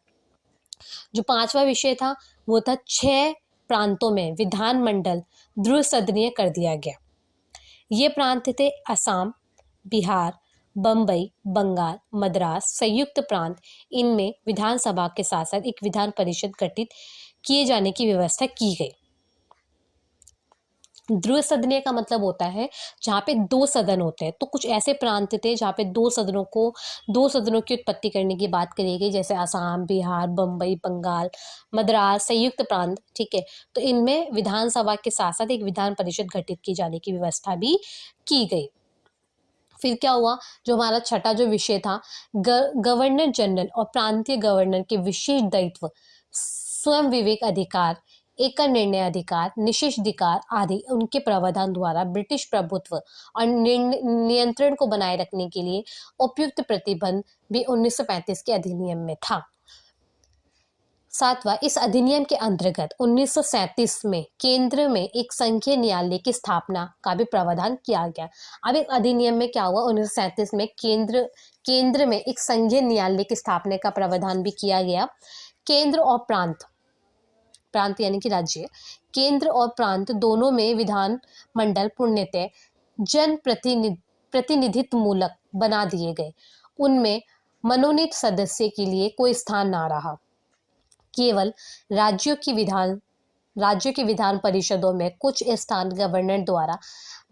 जो 5वां विषय था वो था 6 प्रांतों में विधानमंडल द्विसदनीय कर दिया गया। ये प्रांत थे असम, बिहार, बम्बई, बंगाल, मद्रास, संयुक्त प्रांत। इनमें विधानसभा के साथ साथ एक विधान परिषद गठित किए जाने की व्यवस्था की गई। द्विसदनीय का मतलब होता है जहाँ पे 2 सदन होते हैं। तो कुछ ऐसे प्रांत थे जहाँ पे 2 सदनों की उत्पत्ति करने की बात करी गई, जैसे असम, बिहार, बम्बई, बंगाल, मद्रास, संयुक्त प्रांत, ठीक है। तो इनमें विधानसभा के साथ साथ एक विधान परिषद गठित की जाने की व्यवस्था भी की गई। फिर क्या हुआ, जो हमारा छठा जो विषय था, गवर्नर जनरल और प्रांतीय गवर्नर के विशेष दायित्व, स्वयं विवेक अधिकार, एकल निर्णय अधिकार, निषेधाधिकार आदि उनके प्रावधान द्वारा ब्रिटिश प्रभुत्व और नियंत्रण को बनाए रखने के लिए उपयुक्त प्रतिबंध भी 1935 के अधिनियम में था। 7वां, इस अधिनियम के अंतर्गत 1937 में केंद्र में एक संघीय न्यायालय की स्थापना का भी प्रावधान किया गया। अब एक अधिनियम में क्या हुआ, 1937 में केंद्र में एक संघीय न्यायालय की स्थापना का प्रावधान भी किया गया। केंद्र और प्रांत यानी कि राज्य, केंद्र और प्रांत दोनों में विधान मंडल पूर्णतः जन प्रतिनिधित्व मूलक बना दिए गए। उनमें मनोनीत सदस्य के लिए कोई स्थान ना रहा। केवल राज्यों की विधान परिषदों में कुछ स्थान गवर्नर द्वारा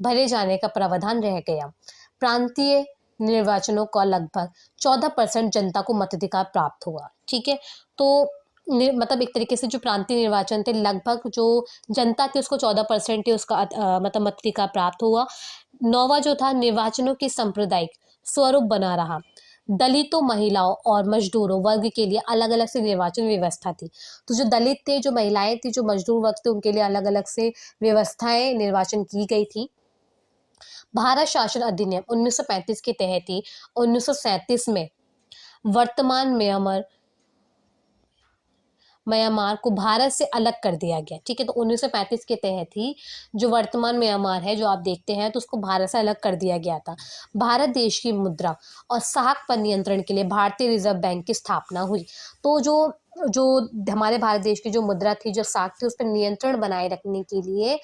भरे जाने का प्रावधान रह गया। प्रांतीय निर्वाचनों का लगभग 14% जनता को मताधिकार प्राप्त हुआ, ठीक है। तो मतलब एक तरीके से जो प्रांतीय निर्वाचन थे, लगभग जो जनता थी उसको 14% ही उसका मतलब मताधिकार प्राप्त हुआ। 9वां जो था, निर्वाचनों की सांप्रदायिक स्वरूप बना रहा। दलितों, महिलाओं और मजदूरों वर्ग के लिए अलग अलग से निर्वाचन व्यवस्था थी। तो जो दलित थे, जो महिलाएं थी, जो मजदूर वर्ग थे, उनके लिए अलग अलग से व्यवस्थाएं निर्वाचन की गई थी। भारत शासन अधिनियम 1935 के तहत ही 1937 में वर्तमान म्यांमार को भारत से अलग कर दिया गया। ठीक है, तो 1935 के तहत ही जो वर्तमान म्यांमार है जो आप देखते हैं तो उसको भारत से अलग कर दिया गया था। भारत देश की मुद्रा और साख पर नियंत्रण के लिए भारतीय रिजर्व बैंक की स्थापना हुई। तो जो जो हमारे भारत देश की जो मुद्रा थी, जो साख थी, उस पर नियंत्रण बनाए रखने के लिए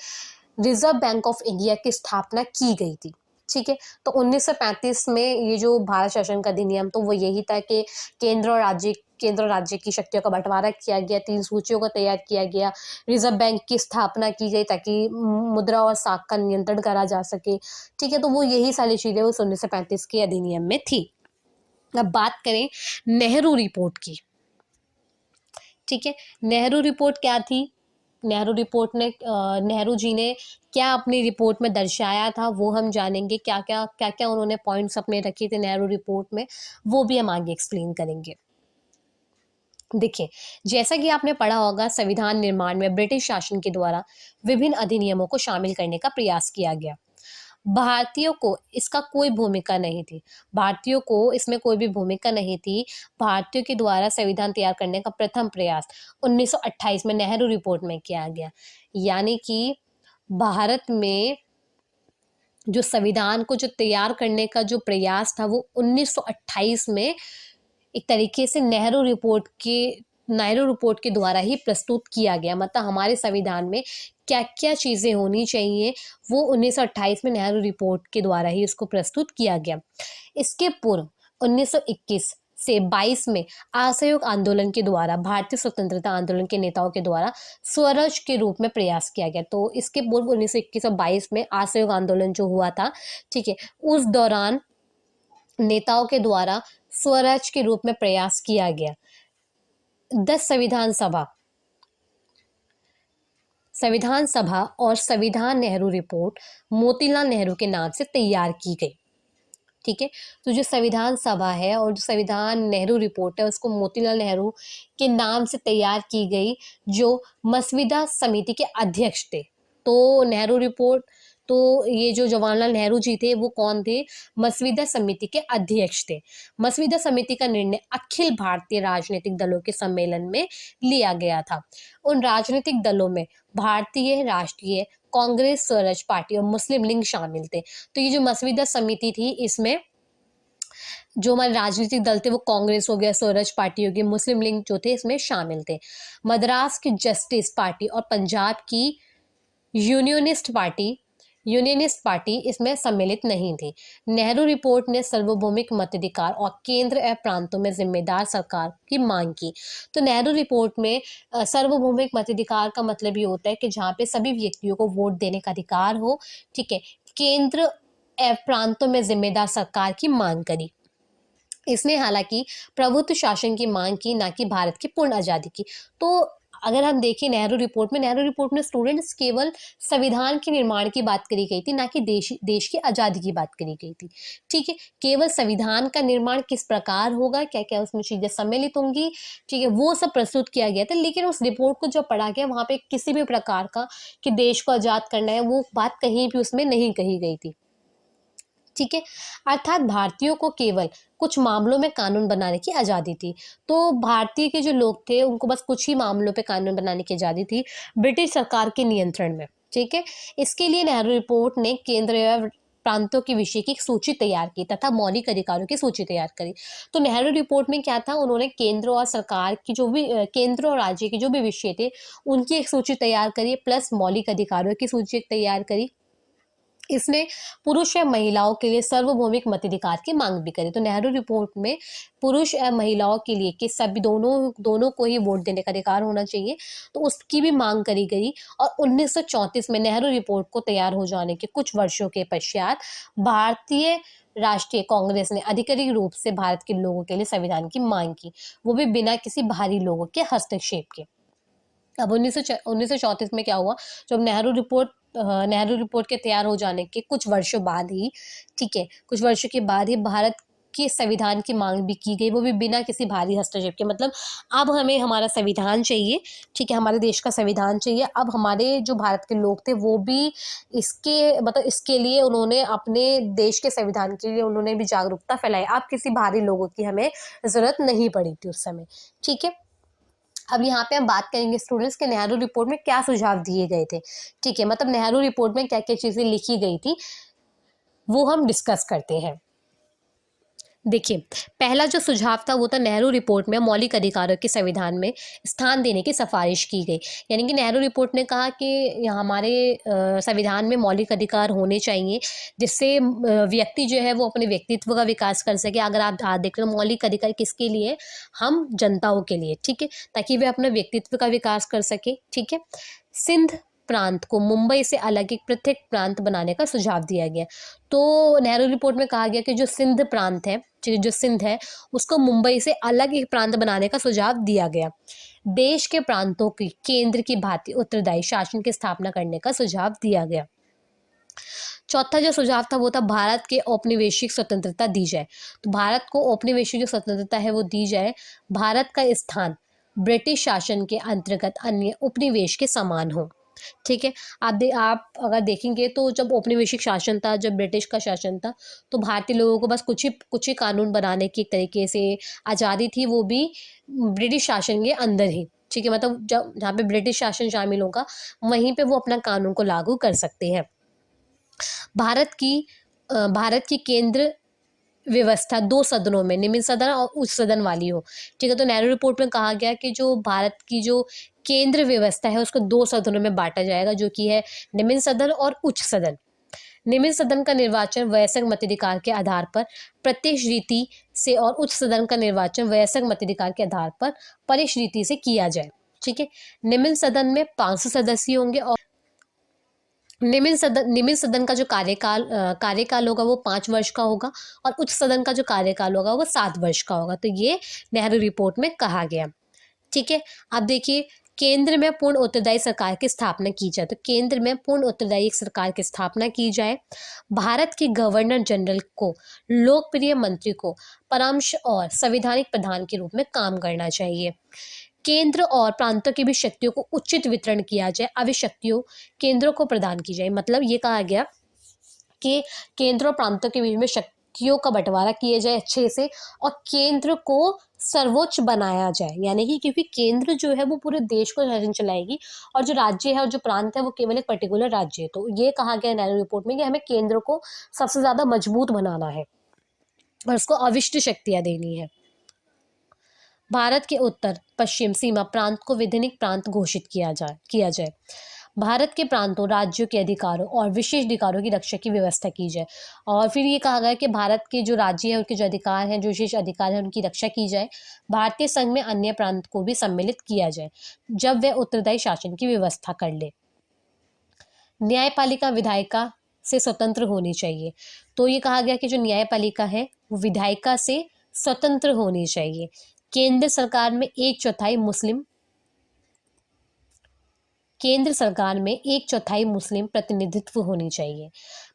रिजर्व बैंक ऑफ इंडिया की स्थापना की गई थी। ठीक है, तो 1935 में ये जो भारत शासन का अधिनियम तो वो यही था कि केंद्र और राज्य की शक्तियों का बंटवारा किया गया, 3 सूचियों को तैयार किया गया, रिजर्व बैंक की स्थापना की गई ताकि मुद्रा और साख का नियंत्रण करा जा सके। ठीक है, तो वो यही सारी चीज़ें उस 1935 के अधिनियम में थी। अब बात करें नेहरू रिपोर्ट की। ठीक है, नेहरू रिपोर्ट क्या थी? नेहरू रिपोर्ट ने नेहरू जी ने क्या अपनी रिपोर्ट में दर्शाया था वो हम जानेंगे। क्या क्या उन्होंने पॉइंट्स अपने रखे थे नेहरू रिपोर्ट में, वो भी हम आगे एक्सप्लेन करेंगे। देखिए, जैसा कि आपने पढ़ा होगा, संविधान निर्माण में ब्रिटिश शासन के द्वारा विभिन्न अधिनियमों को शामिल करने का प्रयास किया गया। भारतीयों को इसका कोई भूमिका नहीं थी। भारतीयों को इसमें कोई भी भूमिका नहीं थी। भारतीयों के द्वारा संविधान तैयार करने का प्रथम प्रयास 1928 में नेहरू रिपोर्ट में किया गया। यानी कि भारत में जो संविधान को जो तैयार करने का जो प्रयास था वो 1928 में एक तरीके से नेहरू रिपोर्ट के द्वारा ही प्रस्तुत किया गया। मतलब हमारे संविधान में क्या क्या चीज़ें होनी चाहिए वो 1928 में नेहरू रिपोर्ट के द्वारा ही उसको प्रस्तुत किया गया। इसके पूर्व 1921 से 22 में असहयोग आंदोलन के द्वारा भारतीय स्वतंत्रता आंदोलन के नेताओं के द्वारा स्वराज के रूप में प्रयास किया गया। तो इसके पूर्व 1921 और 22 में असहयोग आंदोलन जो हुआ था, ठीक है, उस दौरान नेताओं के द्वारा स्वराज के रूप में प्रयास किया गया। 10 संविधान सभा और संविधान नेहरू रिपोर्ट मोतीलाल नेहरू के नाम से तैयार की गई। ठीक है, तो जो संविधान सभा है और जो संविधान नेहरू रिपोर्ट है उसको मोतीलाल नेहरू के नाम से तैयार की गई, जो मसविदा समिति के अध्यक्ष थे। तो नेहरू रिपोर्ट, तो ये जो जवाहरलाल नेहरू जी थे वो कौन थे? मसविदा समिति के अध्यक्ष थे। मसविदा समिति का निर्णय अखिल भारतीय राजनीतिक दलों के सम्मेलन में लिया गया था। उन राजनीतिक दलों में भारतीय राष्ट्रीय कांग्रेस, स्वराज पार्टी और मुस्लिम लीग शामिल थे। तो ये जो मसविदा समिति थी, इसमें जो हमारे राजनीतिक दल थे वो कांग्रेस हो गया, स्वराज पार्टी हो गई, मुस्लिम लीग जो थे इसमें शामिल थे। मद्रास की जस्टिस पार्टी और पंजाब की यूनियनिस्ट पार्टी इसमें सम्मिलित नहीं थी। नेहरू रिपोर्ट ने सार्वभौमिक मताधिकार और केंद्र एवं प्रांतों में जिम्मेदार सरकार की मांग की। तो नेहरू रिपोर्ट में सार्वभौमिक मताधिकार का मतलब ये होता है कि जहाँ पे सभी व्यक्तियों को वोट देने का अधिकार हो। ठीक है, केंद्र एवं प्रांतों में जिम्मेदार सरकार की मांग करी। इसने हालांकि प्रभुत्व शासन की मांग की, ना कि भारत की पूर्ण आज़ादी की। तो अगर हम देखें नेहरू रिपोर्ट में स्टूडेंट्स केवल संविधान के निर्माण की बात करी गई थी, ना कि देश की आज़ादी की बात करी गई थी। ठीक है, केवल संविधान का निर्माण किस प्रकार होगा, क्या क्या उसमें चीज़ें सम्मिलित होंगी, ठीक है, वो सब प्रस्तुत किया गया था। लेकिन उस रिपोर्ट को जब पढ़ा गया वहाँ पे किसी भी प्रकार का कि देश को आज़ाद करना है वो बात कहीं भी उसमें नहीं कही गई थी। ठीक है, अर्थात भारतीयों को केवल कुछ मामलों में कानून बनाने की आज़ादी थी। तो भारतीय के जो लोग थे उनको बस कुछ ही मामलों पे कानून बनाने की आज़ादी थी ब्रिटिश सरकार के नियंत्रण में। ठीक है, इसके लिए नेहरू रिपोर्ट ने केंद्र एवं प्रांतों के विषय की एक सूची तैयार की तथा मौलिक अधिकारों की सूची तैयार करी। तो नेहरू रिपोर्ट में क्या था, उन्होंने केंद्र और सरकार की जो भी केंद्र और राज्य के जो भी विषय थे उनकी एक सूची तैयार करी, प्लस मौलिक अधिकारों की सूची तैयार करी। इसने पुरुष या महिलाओं के लिए सार्वभौमिक मताधिकार की मांग भी करी। तो नेहरू रिपोर्ट में पुरुष या महिलाओं के लिए कि सभी दोनों को ही वोट देने का अधिकार होना चाहिए, तो उसकी भी मांग करी गई। और 1934 में नेहरू रिपोर्ट को तैयार हो जाने के कुछ वर्षों के पश्चात भारतीय राष्ट्रीय कांग्रेस ने आधिकारिक रूप से भारत के लोगों के लिए संविधान की मांग की, वो भी बिना किसी बाहरी लोगों के हस्तक्षेप के। अब 1934 में क्या हुआ, जब नेहरू रिपोर्ट के तैयार हो जाने के कुछ वर्षों बाद ही, ठीक है, कुछ वर्षों के बाद ही भारत के संविधान की मांग भी की गई, वो भी बिना किसी भारी हस्तक्षेप के। मतलब अब हमें हमारा संविधान चाहिए, ठीक है, हमारे देश का संविधान चाहिए। अब हमारे जो भारत के लोग थे वो भी इसके मतलब इसके लिए उन्होंने अपने देश के संविधान के लिए उन्होंने भी जागरूकता फैलाई। अब किसी बाहरी लोगों की हमें ज़रूरत नहीं पड़ी थी उस समय, ठीक है। अब यहाँ पे हम बात करेंगे स्टूडेंट्स के नेहरू रिपोर्ट में क्या सुझाव दिए गए थे, ठीक है, मतलब नेहरू रिपोर्ट में क्या क्या चीज़ें लिखी गई थी वो हम डिस्कस करते हैं। देखिए, पहला जो सुझाव था वो था नेहरू रिपोर्ट में मौलिक अधिकारों के संविधान में स्थान देने की सिफारिश की गई। यानी कि नेहरू रिपोर्ट ने कहा कि हमारे संविधान में मौलिक अधिकार होने चाहिए, जिससे व्यक्ति जो है वो अपने व्यक्तित्व का विकास कर सके। अगर आप देख रहे हो मौलिक अधिकार किसके लिए, हम जनताओं के लिए, ठीक है, ताकि वे अपने व्यक्तित्व का विकास कर सके, ठीक है। सिंध प्रांत को मुंबई से अलग एक पृथक प्रांत बनाने का सुझाव दिया गया। तो नेहरू रिपोर्ट में कहा गया कि जो सिंध प्रांत है, जो सिंध है, उसको मुंबई से अलग एक प्रांत बनाने का सुझाव दिया गया। देश के प्रांतों की केंद्र की भांति उत्तरदायी शासन की स्थापना करने का सुझाव दिया गया। चौथा जो सुझाव था वो था भारत के औपनिवेशिक स्वतंत्रता दी जाए। तो भारत को औपनिवेशिक जो स्वतंत्रता है वो दी जाए। भारत का स्थान ब्रिटिश शासन के अंतर्गत अन्य उपनिवेश के समान हो, ठीक है। आप अगर देखेंगे तो जब औपनिवेशिक शासन था, जब ब्रिटिश का शासन था, तो भारतीय लोगों को बस कुछ ही कानून बनाने की एक तरीके से आज़ादी थी, वो भी ब्रिटिश शासन के अंदर ही, ठीक है। मतलब जब जहाँ पे ब्रिटिश शासन शामिल होगा वहीं पे वो अपना कानून को लागू कर सकते हैं। भारत की केंद्र व्यवस्था दो सदनों में, निम्न सदन और उच्च सदन वाली हो, ठीक है। तो नेहरू रिपोर्ट में कहा गया कि जो भारत की जो केंद्र व्यवस्था है उसको दो सदनों में बांटा जाएगा, जो कि है निम्न सदन और उच्च सदन। निम्न सदन का निर्वाचन वयस्क मताधिकार के आधार पर प्रत्यक्ष रीति से और उच्च सदन का निर्वाचन वयस्क मताधिकार के आधार पर परोक्ष रीति से किया जाए, ठीक है। निम्न सदन में 500 सदस्य होंगे और निम्न सदन का जो कार्यकाल होगा वो 5 वर्ष का होगा और उच्च सदन का जो कार्यकाल होगा वो 7 वर्ष का होगा। तो ये नेहरू रिपोर्ट में कहा गया, ठीक है। अब देखिए, केंद्र में पूर्ण उत्तरदायी सरकार की स्थापना की जाए। तो केंद्र में पूर्ण उत्तरदायी सरकार की स्थापना की जाए। भारत के गवर्नर जनरल को लोकप्रिय मंत्री को परामर्श और संवैधानिक प्रधान के रूप में काम करना चाहिए। केंद्र और प्रांतों की भी शक्तियों को उचित वितरण किया जाए, आवश्यक शक्तियों केंद्रों को प्रदान की जाए। मतलब ये कहा गया कि केंद्र और प्रांतों के बीच में शक्तियों का बंटवारा किया जाए अच्छे से और केंद्र को सर्वोच्च बनाया जाए। यानी कि क्योंकि केंद्र जो है वो पूरे देश को शासन चलाएगी और जो राज्य है और जो प्रांत है वो केवल एक पर्टिकुलर राज्य है। तो ये कहा गया नेहरू रिपोर्ट में कि हमें केंद्र को सबसे ज़्यादा मजबूत बनाना है और उसको अविष्ट शक्तियाँ देनी है। भारत के उत्तर पश्चिम सीमा प्रांत को विधानिक प्रांत घोषित किया जाए। भारत के प्रांतों, राज्यों के अधिकारों और विशेष अधिकारों की रक्षा की व्यवस्था की जाए। और फिर ये कहा गया कि भारत के जो राज्य हैं उनके जो अधिकार हैं, जो विशेष अधिकार हैं, उनकी रक्षा की जाए। भारतीय संघ में अन्य प्रांत को भी सम्मिलित किया जाए जब वह उत्तरदायी शासन की व्यवस्था कर ले। न्यायपालिका विधायिका से स्वतंत्र होनी चाहिए। तो ये कहा गया कि जो न्यायपालिका है वो विधायिका से स्वतंत्र होनी चाहिए। केंद्र सरकार में एक चौथाई मुस्लिम प्रतिनिधित्व होनी चाहिए।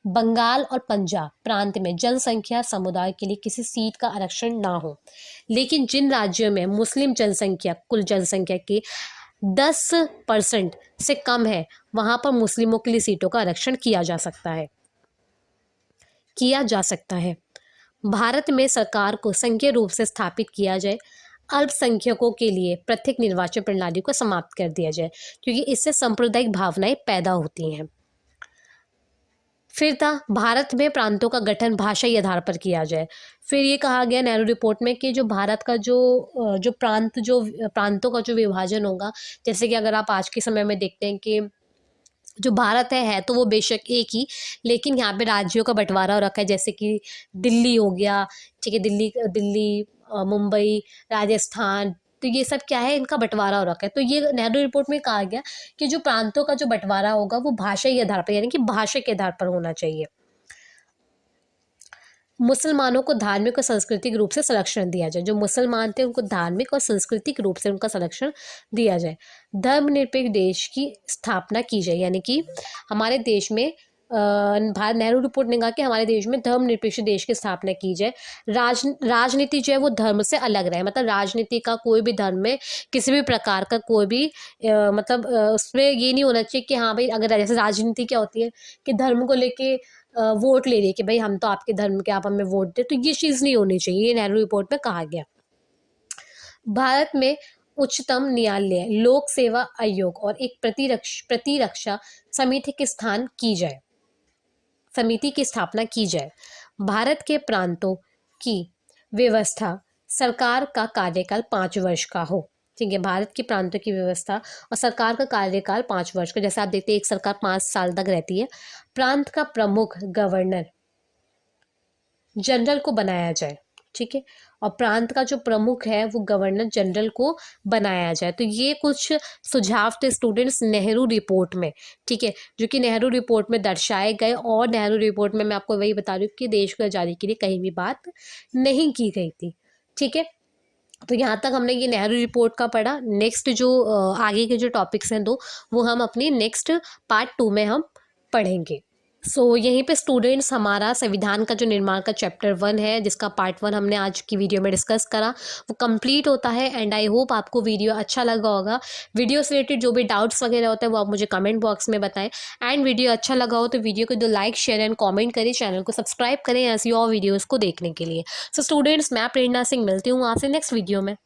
बंगाल और पंजाब प्रांत में जनसंख्या समुदाय के लिए किसी सीट का आरक्षण ना हो, लेकिन जिन राज्यों में मुस्लिम जनसंख्या कुल जनसंख्या के 10% से कम है वहां पर मुस्लिमों के लिए सीटों का आरक्षण किया जा सकता है। भारत में सरकार को संघीय रूप से स्थापित किया जाए। अल्पसंख्यकों के लिए प्रत्येक निर्वाचन प्रणाली को समाप्त कर दिया जाए, क्योंकि इससे सांप्रदायिक भावनाएं पैदा होती हैं। फिर था भारत में प्रांतों का गठन भाषाई आधार पर किया जाए। फिर ये कहा गया नेहरू रिपोर्ट में कि जो भारत का जो प्रांतों का जो विभाजन होगा, जैसे कि अगर आप आज के समय में देखते हैं कि जो भारत है तो वो बेशक एक ही, लेकिन यहाँ पे राज्यों का बंटवारा हो रखा है। जैसे कि दिल्ली हो गया, ठीक है, दिल्ली मुंबई, राजस्थान, तो ये सब क्या है, इनका बंटवारा हो रखा है। तो ये नेहरू रिपोर्ट में कहा गया कि जो प्रांतों का जो बंटवारा होगा वो भाषाई आधार पर, यानी कि भाषा के आधार पर होना चाहिए। मुसलमानों को धार्मिक और सांस्कृतिक रूप से संरक्षण दिया जाए। जो मुसलमान थे उनको धार्मिक और सांस्कृतिक रूप से उनका संरक्षण दिया जाए। धर्मनिरपेक्ष देश की स्थापना की जाए, यानी कि हमारे देश में भारत नेहरू रिपोर्ट ने कहा कि हमारे देश में धर्मनिरपेक्ष देश की स्थापना की जाए। राजनीति जो है वो धर्म से अलग रहे, मतलब राजनीति का कोई भी धर्म में किसी भी प्रकार का कोई भी उसमें ये नहीं होना चाहिए कि हाँ भाई, अगर जैसे राजनीति क्या होती है कि धर्म को लेके वोट ले रही है कि भाई हम तो आपके धर्म के, आप हमें वोट दे, तो ये चीज़ नहीं होनी चाहिए। ये नेहरू रिपोर्ट में कहा गया। भारत में उच्चतम न्यायालय, लोक सेवा आयोग और एक प्रतिरक्षा समिति के स्थान की जाए, समिति की स्थापना की जाए। भारत के प्रांतों की व्यवस्था, सरकार का कार्यकाल 5 वर्ष का हो। ठीक है, भारत के प्रांतों की व्यवस्था और सरकार का कार्यकाल 5 वर्ष का। जैसे आप देखते हैं एक सरकार 5 साल तक रहती है। प्रांत का प्रमुख गवर्नर जनरल को बनाया जाए। ठीक है, और प्रांत का जो प्रमुख है वो गवर्नर जनरल को बनाया जाए। तो ये कुछ सुझाव थे स्टूडेंट्स नेहरू रिपोर्ट में। ठीक है, जो कि नेहरू रिपोर्ट में दर्शाए गए, और नेहरू रिपोर्ट में मैं आपको वही बता रही हूँ कि देश को आज़ादी के लिए कहीं भी बात नहीं की गई थी। ठीक है, तो यहाँ तक हमने ये नेहरू रिपोर्ट का पढ़ा। नेक्स्ट जो आगे के जो टॉपिक्स हैं वो हम अपनी नेक्स्ट पार्ट 2 में हम पढ़ेंगे। यहीं पे स्टूडेंट्स हमारा संविधान का जो निर्माण का चैप्टर 1 है, जिसका पार्ट 1 हमने आज की वीडियो में डिस्कस करा, वो कंप्लीट होता है। एंड आई होप आपको वीडियो अच्छा लगा होगा। वीडियो से रिलेटेड जो भी डाउट्स वगैरह होते हैं वो आप मुझे कमेंट बॉक्स में बताएं। एंड वीडियो अच्छा लगा हो तो वीडियो को दो लाइक, शेयर एंड कॉमेंट करें। चैनल को सब्सक्राइब करें ऐसी और वीडियोज़ को देखने के लिए। स्टूडेंट्स, मैं प्रेरणा सिंह मिलती हूँ आपसे नेक्स्ट वीडियो में।